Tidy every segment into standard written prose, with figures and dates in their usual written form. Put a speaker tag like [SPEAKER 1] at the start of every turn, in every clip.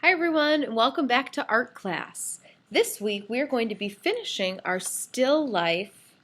[SPEAKER 1] Hi everyone, and welcome back to art class. This week we are going to be finishing our still life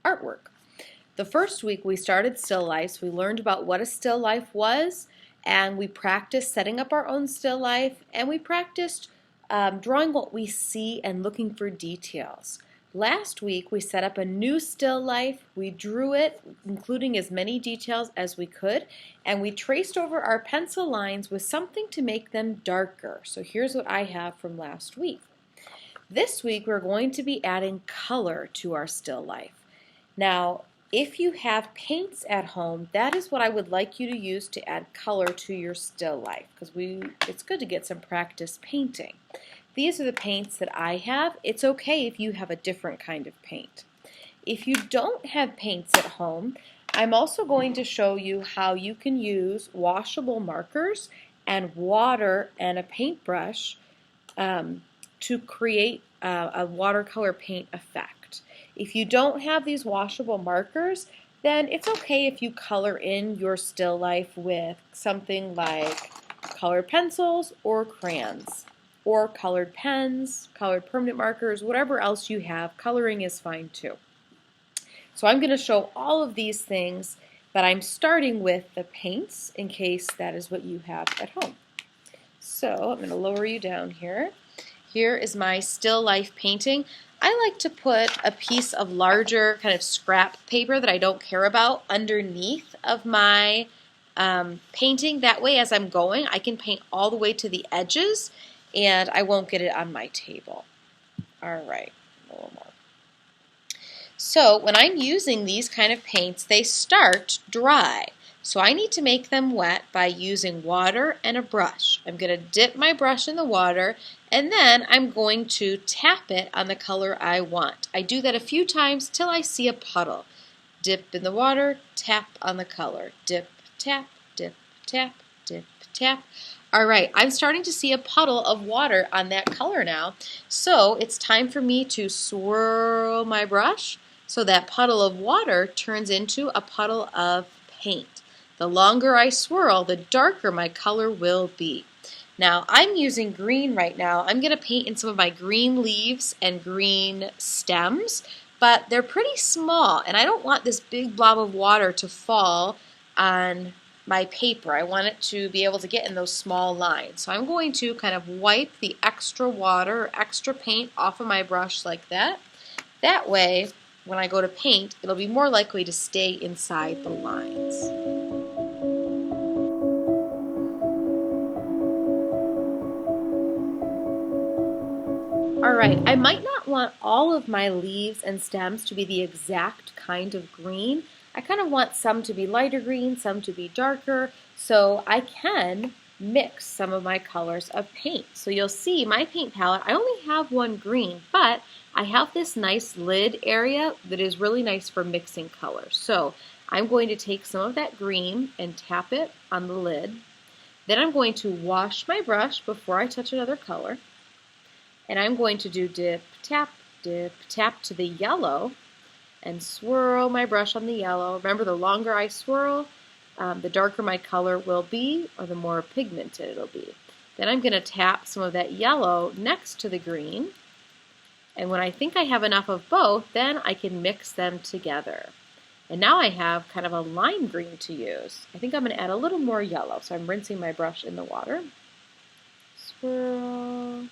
[SPEAKER 1] artwork. The first week we started still lifes. We learned about what a still life was, and we practiced setting up our own still life, and we practiced drawing what we see and looking for details. Last week we set up a new still life. We drew it, including as many details as we could, and we traced over our pencil lines with something to make them darker. So here's what I have from last week. This week we're going to be adding color to our still life. Now, if you have paints at home, that is what I would like you to use to add color to your still life, because it's good to get some practice painting. These are the paints that I have. It's okay if you have a different kind of paint. If you don't have paints at home, I'm also going to show you how you can use washable markers and water and a paintbrush to create a watercolor paint effect. If you don't have these washable markers, then it's okay if you color in your still life with something like colored pencils or crayons, or colored pens, colored permanent markers, whatever else you have. Coloring is fine too. So I'm going to show all of these things, but I'm starting with the paints in case that is what you have at home. So I'm going to lower you down here. Here is my still life painting. I like to put a piece of larger kind of scrap paper that I don't care about underneath of my painting. That way, as I'm going, I can paint all the way to the edges and I won't get it on my table. All right, a little more. So when I'm using these kind of paints, they start dry. So I need to make them wet by using water and a brush. I'm going to dip my brush in the water, and then I'm going to tap it on the color I want. I do that a few times till I see a puddle. Dip in the water, tap on the color. Dip, tap, dip, tap, dip, tap. All right, I'm starting to see a puddle of water on that color now. So it's time for me to swirl my brush so that puddle of water turns into a puddle of paint. The longer I swirl, the darker my color will be. Now, I'm using green right now. I'm going to paint in some of my green leaves and green stems, but they're pretty small, and I don't want this big blob of water to fall on my paper. I want it to be able to get in those small lines. So I'm going to kind of wipe the extra water or extra paint off of my brush like that. That way, when I go to paint, it'll be more likely to stay inside the lines. Alright, I might not want all of my leaves and stems to be the exact kind of green. I kind of want some to be lighter green, some to be darker, so I can mix some of my colors of paint. So you'll see my paint palette, I only have one green, but I have this nice lid area that is really nice for mixing colors. So I'm going to take some of that green and tap it on the lid. Then I'm going to wash my brush before I touch another color. And I'm going to do dip, tap to the yellow and swirl my brush on the yellow. Remember, the longer I swirl, the darker my color will be, or the more pigmented it'll be. Then I'm going to tap some of that yellow next to the green. And when I think I have enough of both, then I can mix them together. And now I have kind of a lime green to use. I think I'm going to add a little more yellow, so I'm rinsing my brush in the water. Swirl.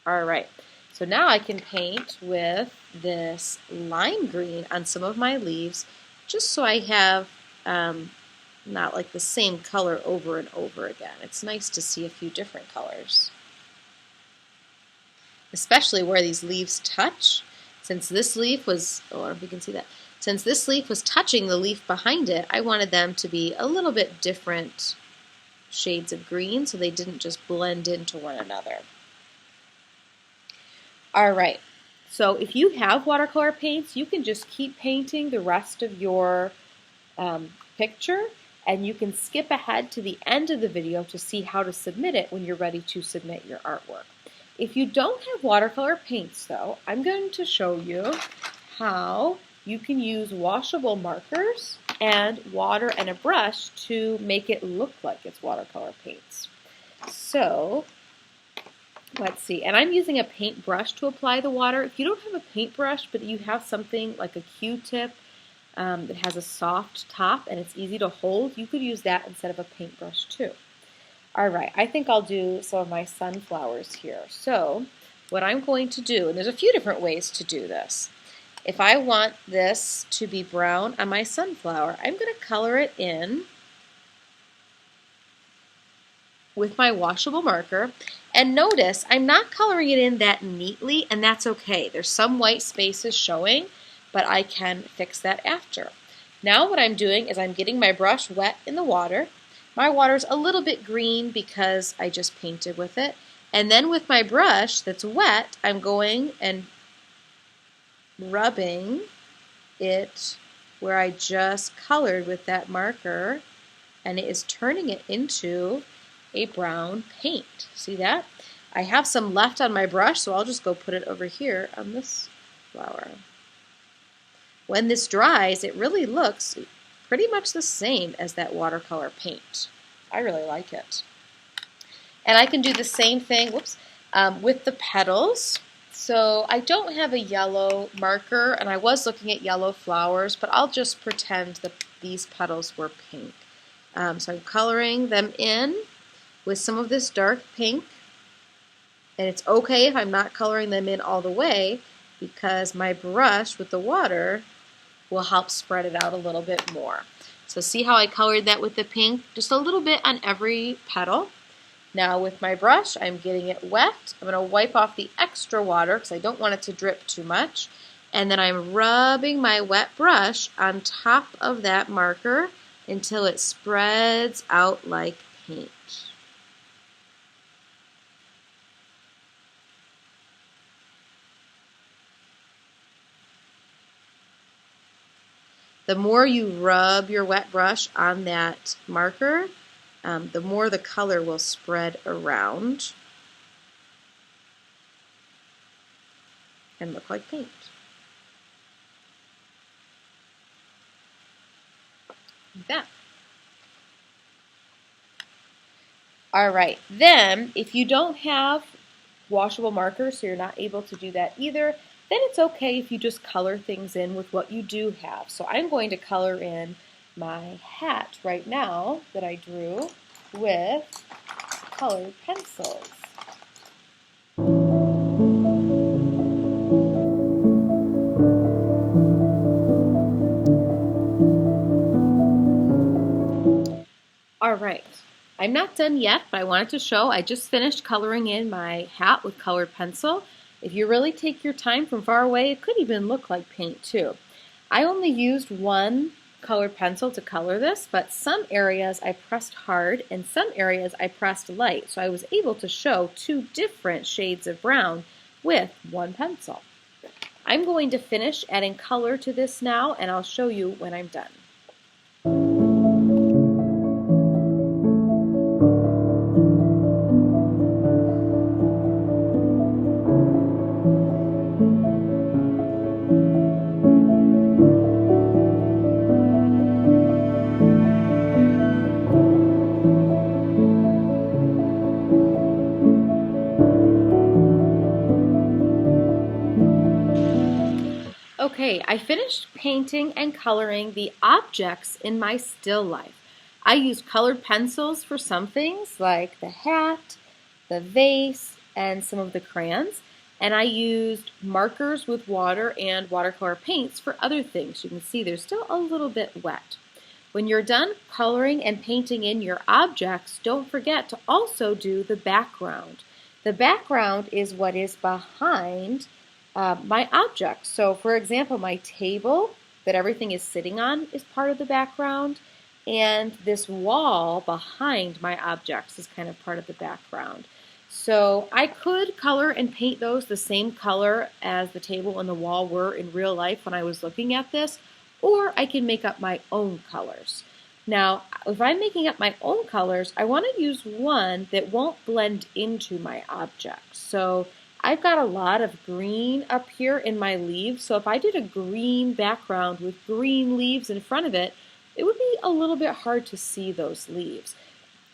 [SPEAKER 1] All right, so now I can paint with this lime green on some of my leaves, just so I have not like the same color over and over again. It's nice to see a few different colors, especially where these leaves touch. Since this leaf was, I don't know if you can see that, since this leaf was touching the leaf behind it, I wanted them to be a little bit different shades of green so they didn't just blend into one another. Alright, so if you have watercolor paints, you can just keep painting the rest of your picture, and you can skip ahead to the end of the video to see how to submit it when you're ready to submit your artwork. If you don't have watercolor paints though, I'm going to show you how you can use washable markers and water and a brush to make it look like it's watercolor paints. So let's see, and I'm using a paintbrush to apply the water. If you don't have a paintbrush, but you have something like a Q-tip that has a soft top and it's easy to hold, you could use that instead of a paintbrush too. All right, I think I'll do some of my sunflowers here. So what I'm going to do, and there's a few different ways to do this. If I want this to be brown on my sunflower, I'm going to color it in with my washable marker. And notice I'm not coloring it in that neatly, and that's okay. There's some white spaces showing, but I can fix that after. Now what I'm doing is I'm getting my brush wet in the water. My water's a little bit green because I just painted with it. And then with my brush that's wet, I'm going and rubbing it where I just colored with that marker, and it is turning it into a brown paint. See that? I have some left on my brush, so I'll just go put it over here on this flower. When this dries, it really looks pretty much the same as that watercolor paint. I really like it. And I can do the same thing, with the petals. So I don't have a yellow marker, and I was looking at yellow flowers, but I'll just pretend that these petals were pink. So I'm coloring them in with some of this dark pink, and it's okay if I'm not coloring them in all the way because my brush with the water will help spread it out a little bit more. So see how I colored that with the pink? Just a little bit on every petal. Now with my brush, I'm getting it wet. I'm going to wipe off the extra water because I don't want it to drip too much. And then I'm rubbing my wet brush on top of that marker until it spreads out like paint. The more you rub your wet brush on that marker, the more the color will spread around and look like paint. Like that. All right, then if you don't have washable markers, so you're not able to do that either, then it's okay if you just color things in with what you do have. So I'm going to color in my hat right now that I drew with colored pencils. All right, I'm not done yet, but I wanted to show I just finished coloring in my hat with colored pencil. If you really take your time from far away, it could even look like paint too. I only used one colored pencil to color this, but some areas I pressed hard and some areas I pressed light, so I was able to show two different shades of brown with one pencil. I'm going to finish adding color to this now, and I'll show you when I'm done. Okay, I finished painting and coloring the objects in my still life. I used colored pencils for some things like the hat, the vase, and some of the crayons. And I used markers with water and watercolor paints for other things. You can see they're still a little bit wet. When you're done coloring and painting in your objects, don't forget to also do the background. The background is what is behind my objects. So for example, my table that everything is sitting on is part of the background, and this wall behind my objects is kind of part of the background. So I could color and paint those the same color as the table and the wall were in real life when I was looking at this, or I can make up my own colors. Now, if I'm making up my own colors, I want to use one that won't blend into my object. So I've got a lot of green up here in my leaves, so if I did a green background with green leaves in front of it, it would be a little bit hard to see those leaves.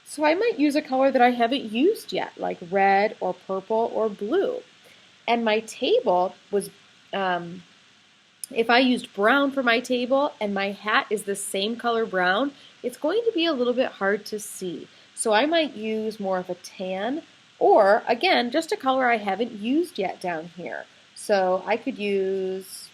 [SPEAKER 1] So I might use a color that I haven't used yet, like red or purple or blue. And my table was, if I used brown for my table and my hat is the same color brown, it's going to be a little bit hard to see. So I might use more of a tan, or again, just a color I haven't used yet down here. So I could use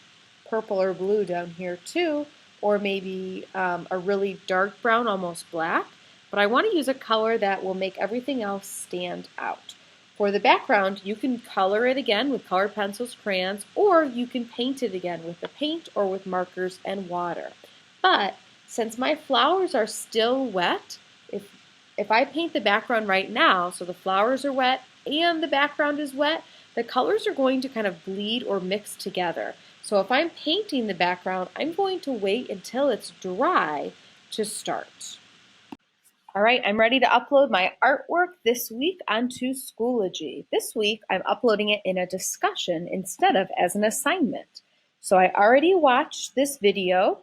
[SPEAKER 1] purple or blue down here too, or maybe a really dark brown, almost black. But I want to use a color that will make everything else stand out. For the background, you can color it again with colored pencils, crayons, or you can paint it again with the paint or with markers and water. But since my flowers are still wet, if I paint the background right now, so the flowers are wet and the background is wet, the colors are going to kind of bleed or mix together. So if I'm painting the background, I'm going to wait until it's dry to start. All right, I'm ready to upload my artwork this week onto Schoology. This week, I'm uploading it in a discussion instead of as an assignment. So I already watched this video.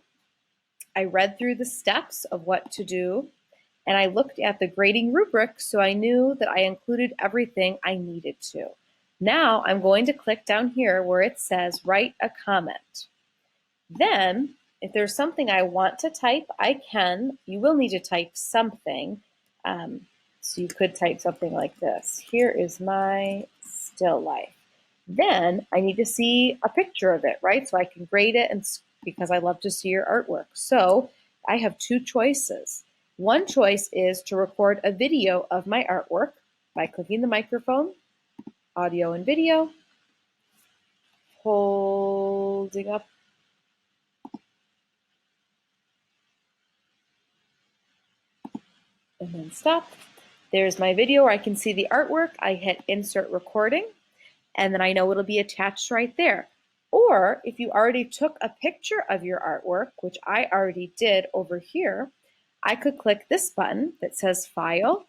[SPEAKER 1] I read through the steps of what to do, and I looked at the grading rubric so I knew that I included everything I needed to. Now I'm going to click down here where it says write a comment. Then, if there's something I want to type, I can. You will need to type something. So you could type something like this. Here is my still life. Then I need to see a picture of it, right? So I can grade it, and because I love to see your artwork. So I have two choices. One choice is to record a video of my artwork by clicking the microphone, audio and video, holding up and then stop. There's my video where I can see the artwork. I hit insert recording, and then I know it'll be attached right there. Or if you already took a picture of your artwork, which I already did over here, I could click this button that says File,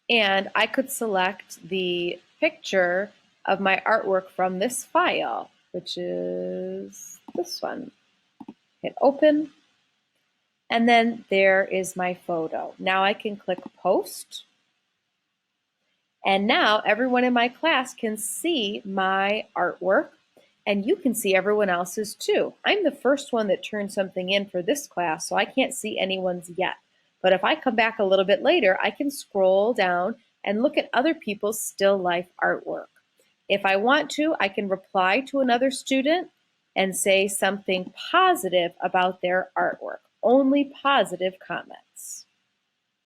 [SPEAKER 1] and I could select the picture of my artwork from this file, which is this one. Hit open, and then there is my photo. Now I can click post, and now everyone in my class can see my artwork, and you can see everyone else's too. I'm the first one that turned something in for this class, so I can't see anyone's yet. But if I come back a little bit later, I can scroll down and look at other people's still life artwork. If I want to, I can reply to another student and say something positive about their artwork. Only positive comments.